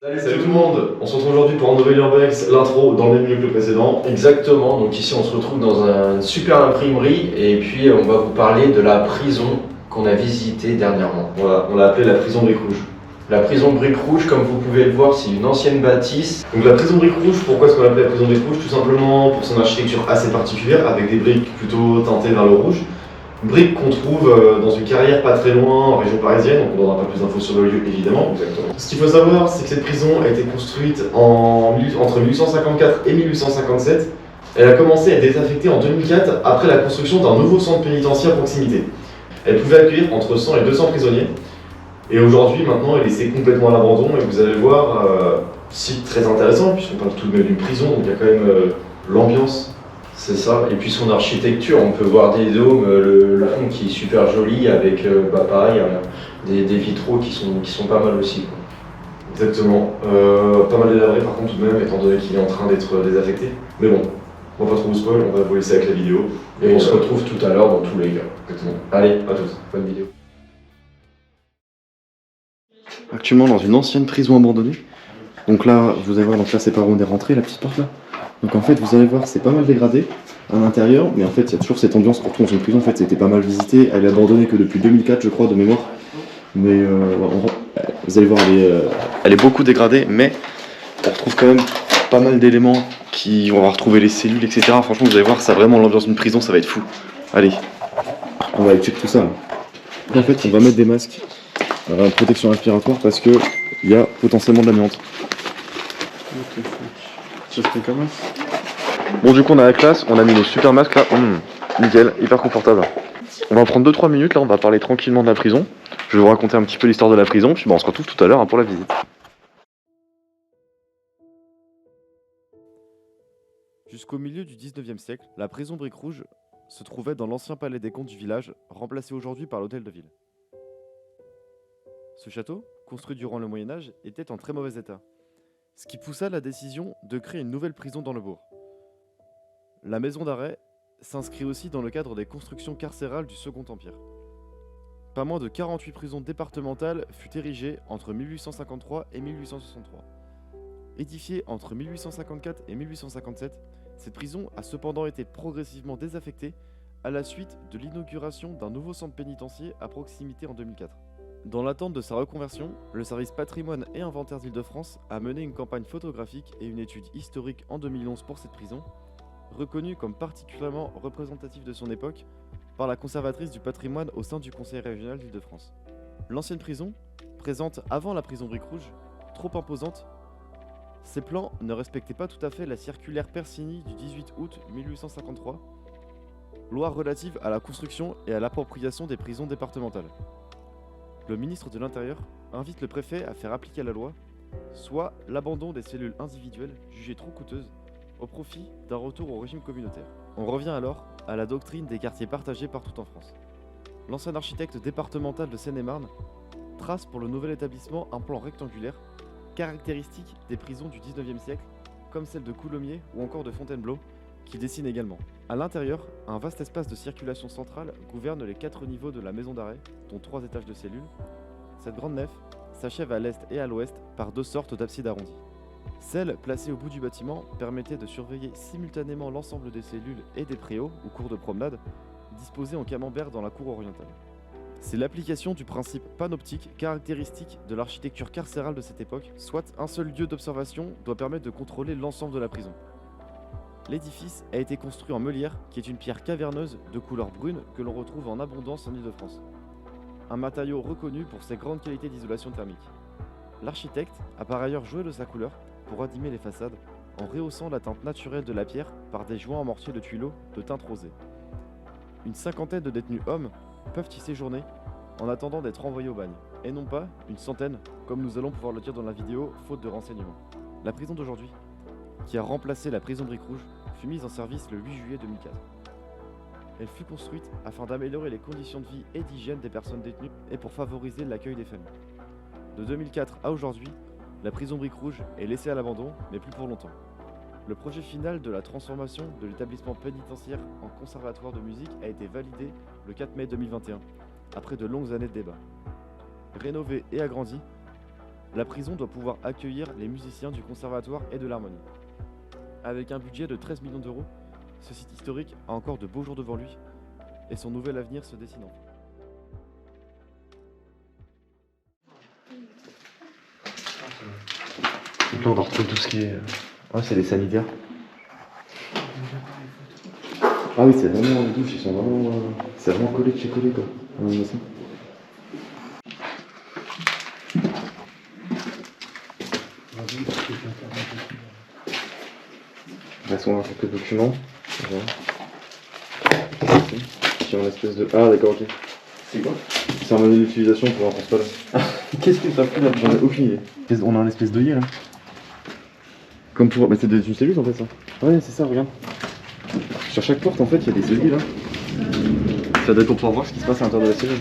Salut tout le monde, on se retrouve aujourd'hui pour un nouvel Urbex, l'intro dans le même lieu que le précédent. Exactement, donc ici on se retrouve dans une super imprimerie et puis on va vous parler de la prison qu'on a visitée dernièrement. Voilà, on l'a appelée la prison Briques Rouges. La prison Briques Rouges, comme vous pouvez le voir, c'est une ancienne bâtisse. Donc la prison Briques Rouges, pourquoi est-ce qu'on l'appelle la prison Briques Rouges? Tout simplement pour son architecture assez particulière, avec des briques plutôt teintées vers le rouge. Briques qu'on trouve dans une carrière pas très loin en région parisienne, donc on donnera pas plus d'infos sur le lieu évidemment. Exactement. Ce qu'il faut savoir, c'est que cette prison a été construite entre 1854 et 1857. Elle a commencé à être désaffectée en 2004 après la construction d'un nouveau centre pénitentiaire à proximité. Elle pouvait accueillir entre 100 et 200 prisonniers. Et aujourd'hui, maintenant, elle est laissée complètement à l'abandon et vous allez voir, site très intéressant puisqu'on parle tout de même d'une prison, donc il y a quand même l'ambiance. C'est ça, et puis son architecture, on peut voir des dômes, le fond qui est super joli avec pareil, des vitraux qui sont pas mal aussi, quoi. Exactement. Pas mal délabré par contre tout de même, étant donné qu'il est en train d'être désaffecté. Mais bon, on va pas trop vous spoil, on va vous laisser avec la vidéo. Et on se retrouve tout à l'heure dans tous les cas. Exactement. Allez, à tous, bonne vidéo. Actuellement dans une ancienne prison abandonnée. Donc là, vous allez voir, donc là c'est par où on est rentré, la petite porte là. Donc en fait, vous allez voir, c'est pas mal dégradé à l'intérieur, mais en fait, il y a toujours cette ambiance, surtout dans une prison, en fait, c'était pas mal visité. Elle est abandonnée que depuis 2004, je crois, de mémoire. Mais vous allez voir, elle est beaucoup dégradée, mais on retrouve quand même pas mal d'éléments qui... On va retrouver les cellules, etc. Franchement, vous allez voir, ça a vraiment l'ambiance d'une prison, ça va être fou. Allez, on va aller checker tout ça là. Et en fait, on va mettre des masques protection respiratoire parce que il y a potentiellement de l'amiante. Bon, du coup on a la classe, on a mis nos super masques là, nickel, hyper confortable. On va prendre 2-3 minutes là, on va parler tranquillement de la prison. Je vais vous raconter un petit peu l'histoire de la prison, puis on se retrouve tout à l'heure pour la visite. Jusqu'au milieu du 19e siècle, la prison Briques Rouges se trouvait dans l'ancien palais des comtes du village, remplacé aujourd'hui par l'hôtel de ville. Ce château, construit durant le Moyen-Âge, était en très mauvais état, ce qui poussa la décision de créer une nouvelle prison dans le bourg. La maison d'arrêt s'inscrit aussi dans le cadre des constructions carcérales du Second Empire. Pas moins de 48 prisons départementales furent érigées entre 1853 et 1863. Édifiée entre 1854 et 1857, cette prison a cependant été progressivement désaffectée à la suite de l'inauguration d'un nouveau centre pénitentiaire à proximité en 2004. Dans l'attente de sa reconversion, le service patrimoine et inventaire d'Île-de-France a mené une campagne photographique et une étude historique en 2011 pour cette prison, reconnue comme particulièrement représentative de son époque par la conservatrice du patrimoine au sein du Conseil régional d'Île-de-France. L'ancienne prison, présente avant la prison Briques Rouges, trop imposante, ses plans ne respectaient pas tout à fait la circulaire Persigny du 18 août 1853, loi relative à la construction et à l'appropriation des prisons départementales. Le ministre de l'Intérieur invite le préfet à faire appliquer la loi, soit l'abandon des cellules individuelles jugées trop coûteuses au profit d'un retour au régime communautaire. On revient alors à la doctrine des quartiers partagés partout en France. L'ancien architecte départemental de Seine-et-Marne trace pour le nouvel établissement un plan rectangulaire, caractéristique des prisons du 19e siècle, comme celle de Coulommiers ou encore de Fontainebleau, qui dessine également. À l'intérieur, un vaste espace de circulation centrale gouverne les 4 niveaux de la maison d'arrêt, dont 3 étages de cellules. Cette grande nef s'achève à l'est et à l'ouest par 2 sortes d'absides arrondies. Celle placée au bout du bâtiment permettait de surveiller simultanément l'ensemble des cellules et des préaux ou cours de promenade, disposés en camembert dans la cour orientale. C'est l'application du principe panoptique caractéristique de l'architecture carcérale de cette époque, soit un seul lieu d'observation doit permettre de contrôler l'ensemble de la prison. L'édifice a été construit en meulière, qui est une pierre caverneuse de couleur brune que l'on retrouve en abondance en Île-de-France. Un matériau reconnu pour ses grandes qualités d'isolation thermique. L'architecte a par ailleurs joué de sa couleur pour animer les façades, en rehaussant la teinte naturelle de la pierre par des joints en mortier de tuileaux de teinte rosée. Une cinquantaine de détenus hommes peuvent y séjourner en attendant d'être envoyés au bagne, et non pas une centaine, comme nous allons pouvoir le dire dans la vidéo, faute de renseignements. La prison d'aujourd'hui, qui a remplacé la prison Briques Rouges, fut mise en service le 8 juillet 2004. Elle fut construite afin d'améliorer les conditions de vie et d'hygiène des personnes détenues et pour favoriser l'accueil des familles. De 2004 à aujourd'hui, la prison Briques Rouges est laissée à l'abandon, mais plus pour longtemps. Le projet final de la transformation de l'établissement pénitentiaire en conservatoire de musique a été validé le 4 mai 2021, après de longues années de débats. Rénové et agrandi, La prison doit pouvoir accueillir les musiciens du conservatoire et de l'harmonie. Avec un budget de 13 millions d'euros, ce site historique a encore de beaux jours devant lui et son nouvel avenir se dessine enfin. Donc là on va retrouver tout ce qui est... Ouais, c'est les sanitaires. Ah oui, c'est vraiment les douches, ils sont vraiment... C'est vraiment collé de chez collé quoi. On voit ça. Là, on va quelques documents. Voilà. Ici, en espèce de... Ah d'accord, ok. C'est quoi? C'est un manuel d'utilisation pour un transport. Qu'est-ce que t'as pris là? J'en ai aucune idée. On a un espèce d'œillet là. Comme pour... Bah c'est une cellule en fait ça. Ouais c'est ça, regarde. Sur chaque porte en fait il y a des œillets là. Ça doit être pour pouvoir voir ce qui se passe à l'intérieur de la cellule.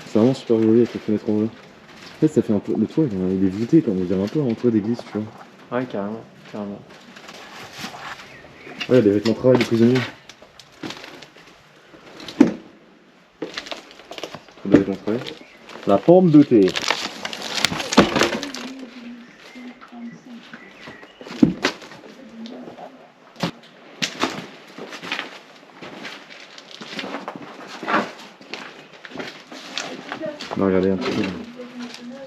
C'est vraiment super joli avec les fenêtres en bleu. En fait ça fait un peu... Le toit il est voûté comme on dirait un peu un toit d'église tu vois. Ouais, carrément, carrément. Ouais, il y a des vêtements de travail de prisonniers. Des vêtements de travail. La pomme de terre. On va regarder un petit peu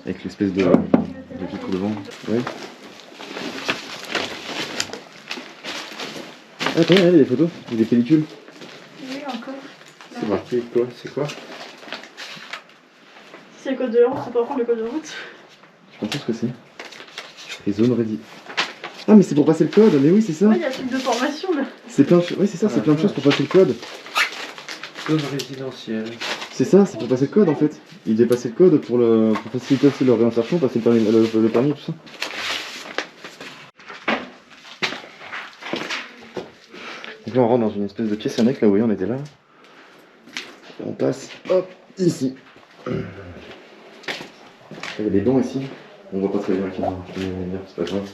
avec l'espèce de vitre devant. Oui. Attends, regardez des photos, des pellicules. Oui, encore. C'est marqué quoi? C'est quoi? Si c'est le code de la route, c'est pas prendre le code de route. Je comprends ce que c'est. Les zones ready. Ah mais c'est pour passer le code, mais oui c'est ça. Ouais, il y a un truc de formation là. C'est plein de choses. Oui c'est ça, c'est plein de choses pour passer le code. Zone résidentielle. C'est ça, c'est pour passer le code en fait. Ils devaient passer le code pour faciliter aussi leur réinsertion, passer le permis et tout ça. Donc là on rentre dans une espèce de pièce annexe, là vous voyez on était là. Et on passe, hop, ici. Il y a des bancs ici. On voit pas très bien la caméra, c'est pas grave.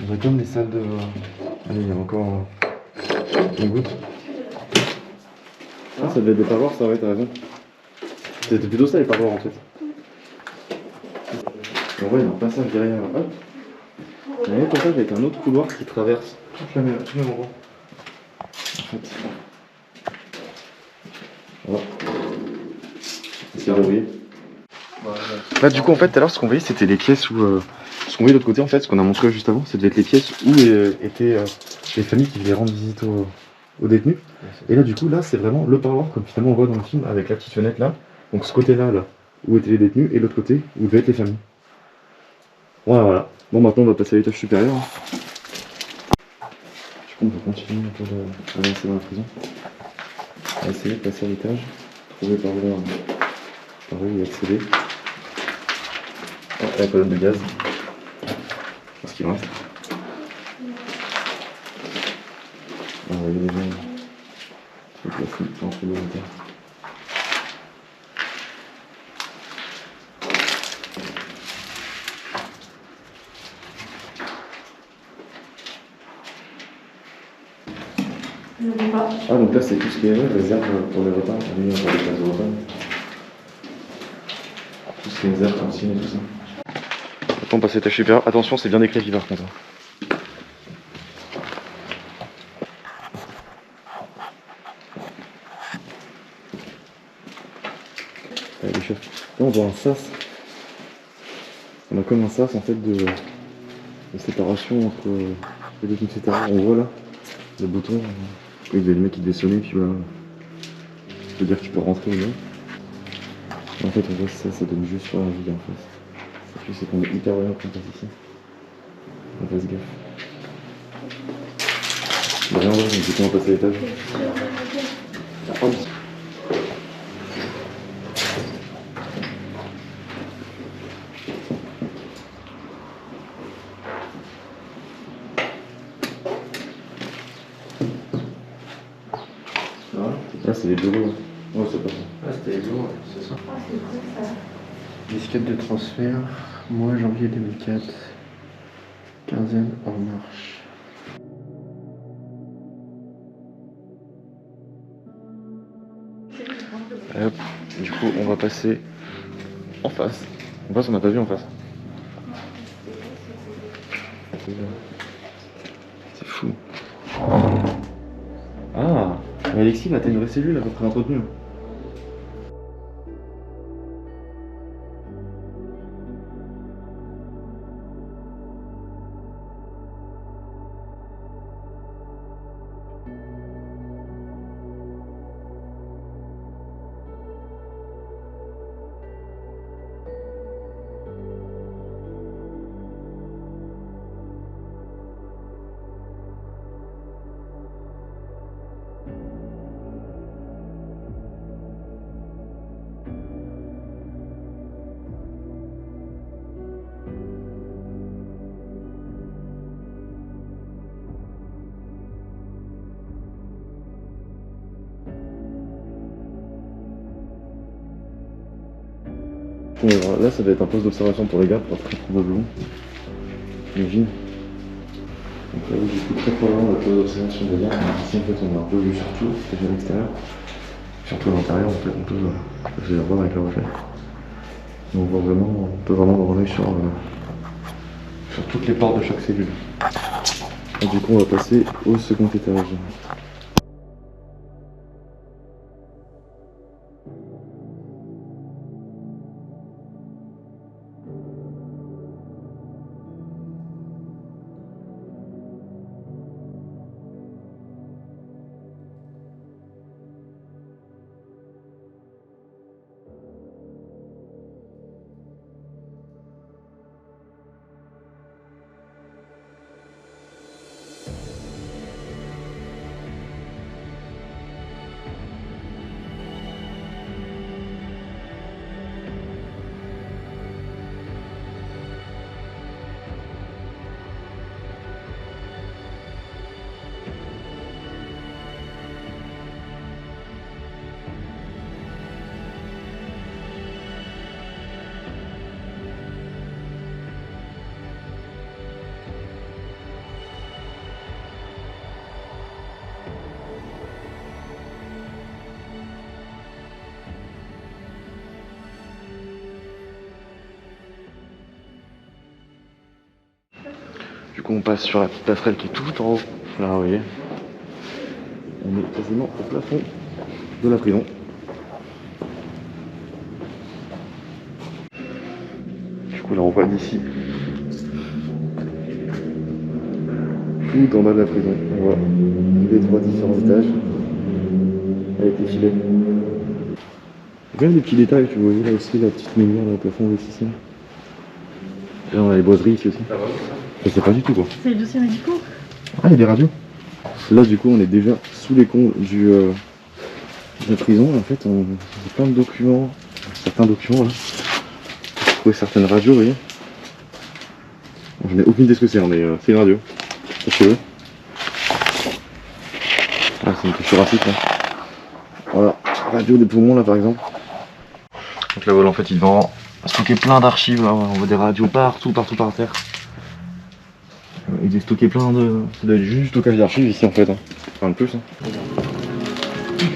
On a comme des salles de... Allez, il y a encore une goutte. Ah, ça devait être des parloirs, ça, ouais, t'as raison. C'était plutôt ça, les parloirs, en fait. On voit, il y a un passage derrière, hop. Il y a un autre passage avec un autre couloir qui traverse tout le même endroit. En fait. Voilà. C'est verrouillé. Là, du coup, en fait, tout à l'heure, ce qu'on voyait, c'était les pièces où... ce qu'on voyait de l'autre côté, en fait, ce qu'on a montré juste avant, ça devait être les pièces où étaient les familles qui venaient rendre visite aux détenus. Et là, du coup, là, c'est vraiment le parloir, comme finalement on voit dans le film, avec la petite fenêtre là. Donc ce côté-là, là, où étaient les détenus, et l'autre côté, où devaient être les familles. Voilà, voilà. Bon, maintenant, on va passer à l'étage supérieur. Du coup, on va continuer un peu d'avancer dans la prison. On va essayer de passer à l'étage, trouver par où y accéder. Ah, la colonne de gaz. Ce qu'il en reste. Ah, il y a des gens qui sont placés entre les étages. Ah donc là c'est tout ce qui est réserve pour les repas, on a encore des places de repas. Tout ce qui est réserve, cantine et tout ça. Attends, on passe à l'étage supérieur. Attention, c'est bien décrit par contre. Allez, les chefs. Là on voit un sas. On a comme un sas en fait de séparation entre les deux, etc. On voit là le bouton. Il y avait le mec qui devait sonner, puis voilà. Ça veut dire que tu peux rentrer ou non. En fait, on voit ça, ça donne juste sur la vie en fait. Et puis c'est qu'on est hyper loin quand on passe ici. On fasse gaffe. Bah rien, donc du coup on va passer à l'étage. Hop. Là c'est les bureaux. Ouais, c'est pas ça. Ah, c'était les bureaux, c'est ça. Ah, c'est cool ça. Disquette de transfert, mois janvier 2004. Quinzaine en marche. Et hop, du coup, on va passer en face. En face, on n'a pas vu en face. C'est fou. Ah, mais Alexis, là, t'as une vraie cellule à peu près entretenue. Bon, alors là, ça va être un poste d'observation pour les gars, pour très probablement. J'imagine. Donc là, du coup, très probablement, le poste d'observation des gars. Ici, en fait, on a un peu vu sur tout, c'est-à-dire l'extérieur. Surtout à l'intérieur, en fait, on peut le voir avec la reflet. Donc on peut vraiment avoir l'œil sur toutes les portes de chaque cellule. Et du coup, on va passer au second étage. Du coup, on passe sur la petite passerelle qui est tout en haut. Là, vous voyez. On est quasiment au plafond de la prison. Du coup, là, on voit d'ici. Tout en bas de la prison. On voit les 3 différents étages avec les filets. Il y a quand même des petits détails, tu vois là aussi, la petite lumière dans le plafond ici. Là, on a les boiseries ici aussi. Je sais pas du tout quoi. C'est les dossiers médicaux. Ah, il y a des radios. Là, du coup, on est déjà sous les cons de la prison. En fait, on a plein de documents, certains documents là. J'ai trouvé certaines radios, vous voyez. Bon, je n'ai aucune idée ce que c'est, hein, mais c'est une radio. Sachez-le. Ah, c'est une touche thoracique là. Voilà, radio des poumons là par exemple. Donc là, voilà, en fait, ils vont stocker plein d'archives là. On voit des radios partout par terre. Ils ont stocké plein de. Ça doit être juste du stockage d'archives ici en fait. Hein. Enfin, le plus. Hein.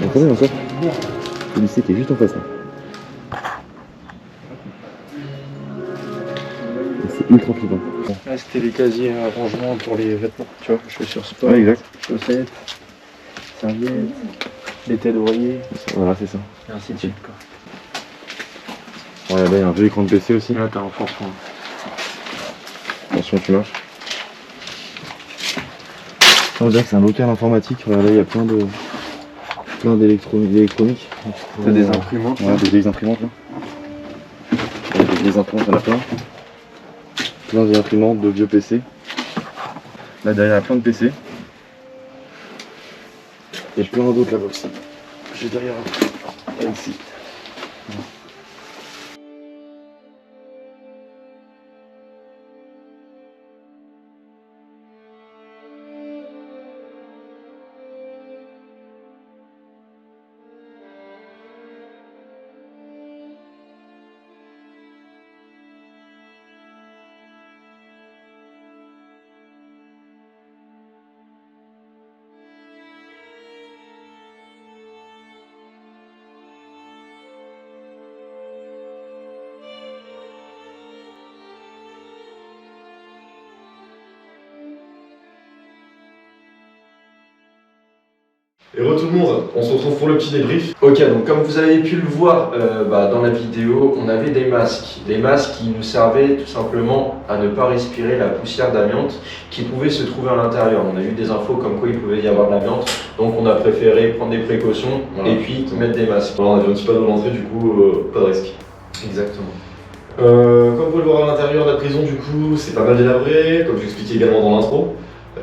Attendez encore. Le lycée qui est juste en face. Hein. C'est ultra flippant. Là, c'était les casiers à rangement pour les vêtements, tu vois, chaussures sport, Ouais, exact. chaussettes, serviettes, les têtes d'oreiller, Voilà, c'est ça. et ainsi de suite, quoi. Regardez, il y a un vieux écran de PC aussi. Là, t'as un renforcement. Attention, tu marches. On dirait que c'est un local informatique. Regardez, il y a plein d'électronique. T'as des imprimantes. Ouais, des vieilles imprimantes là. Des vieilles imprimantes, il y en a plein. Plein d'imprimantes, de vieux PC. Là derrière, il y a plein de PC. Et plein d'autres là-bas aussi. Juste derrière, là, ici. Et re tout le monde, on se retrouve pour le petit débrief. Ok, donc comme vous avez pu le voir dans la vidéo, on avait des masques. Des masques qui nous servaient tout simplement à ne pas respirer la poussière d'amiante qui pouvait se trouver à l'intérieur. On a eu des infos comme quoi il pouvait y avoir de l'amiante, donc on a préféré prendre des précautions et puis mettre des masques. Voilà, on avait un petit panneau d'entrée, du coup, pas de risque. Exactement. Comme vous pouvez le voir à l'intérieur de la prison, du coup, c'est pas mal délabré, comme j'expliquais également dans l'intro.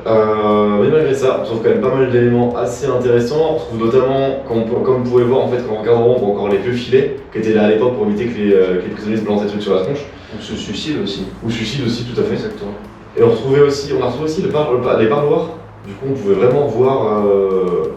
Mais malgré ça, on trouve quand même pas mal d'éléments assez intéressants. On trouve notamment, comme vous pouvez le voir, en fait, quand on regarde en haut, on voit encore les vieux filets qui étaient là à l'époque pour éviter que les prisonniers se balancent des trucs sur la tronche. On se suicide aussi. Ou suicide aussi, tout à fait. Exactement. Et on a retrouvé aussi les parloirs. Du coup, on pouvait vraiment voir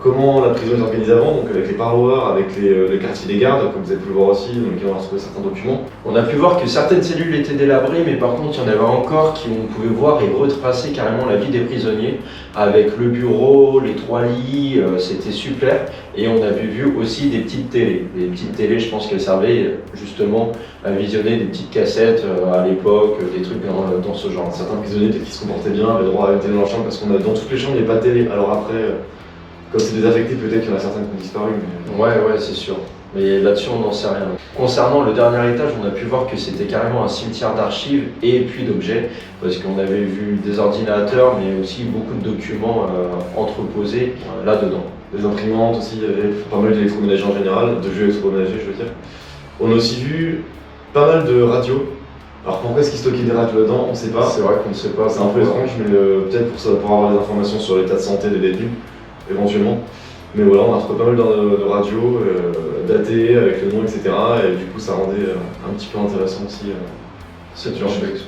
comment la prison était organisée avant, donc avec les parloirs, avec les quartiers des gardes, comme vous avez pu le voir aussi, dans lesquels on a retrouvé certains documents. On a pu voir que certaines cellules étaient délabrées, mais par contre, il y en avait encore qui on pouvait voir et retracer carrément la vie des prisonniers, avec le bureau, les 3 lits, c'était super. Et on a vu aussi des petites télés. Des petites télés, je pense qu'elles servaient justement à visionner des petites cassettes à l'époque, des trucs dans ce genre. Certains prisonniers, peut-être qui se comportaient bien, avaient droit à une télé dans leur chambre, parce qu'on a dans toutes les chambres, il n'y a pas de télé. Alors après, comme c'est désaffecté, peut-être qu'il y en a certaines qui ont disparu. Mais... Ouais, c'est sûr. Mais là-dessus, on n'en sait rien. Concernant le dernier étage, on a pu voir que c'était carrément un cimetière d'archives et puis d'objets, parce qu'on avait vu des ordinateurs, mais aussi beaucoup de documents entreposés là-dedans. Des imprimantes aussi, il y avait pas mal d'électroménager en général, de jeux électroménagers, je veux dire. On a aussi vu pas mal de radios. Alors pourquoi est-ce qu'ils stockaient des radios là-dedans, on ne sait pas. C'est vrai qu'on ne sait pas. C'est un peu étrange, mais peut-être pour avoir des informations sur l'état de santé des détenus, éventuellement. Mais voilà, on a retrouvé pas mal de radios datées avec le nom, etc. Et du coup, ça rendait un petit peu intéressant aussi cette urbex.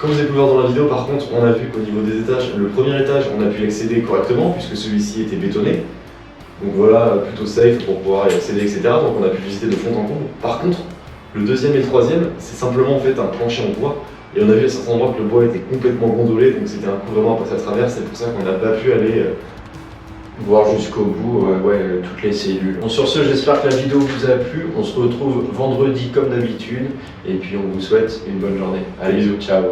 Comme vous avez pu le voir dans la vidéo, par contre, on a vu qu'au niveau des étages, le premier étage, on a pu y accéder correctement puisque celui-ci était bétonné. Donc voilà, plutôt safe pour pouvoir y accéder, etc. Donc on a pu visiter de fond en comble. Par contre, le deuxième et le troisième, c'est simplement en fait un plancher en bois. Et on a vu à certains endroits que le bois était complètement gondolé, donc c'était un coup vraiment à passer à travers. C'est pour ça qu'on n'a pas pu aller voir jusqu'au bout toutes les cellules. Bon, sur ce, j'espère que la vidéo vous a plu. On se retrouve vendredi comme d'habitude. Et puis on vous souhaite une bonne journée. Allez, bisous, ciao.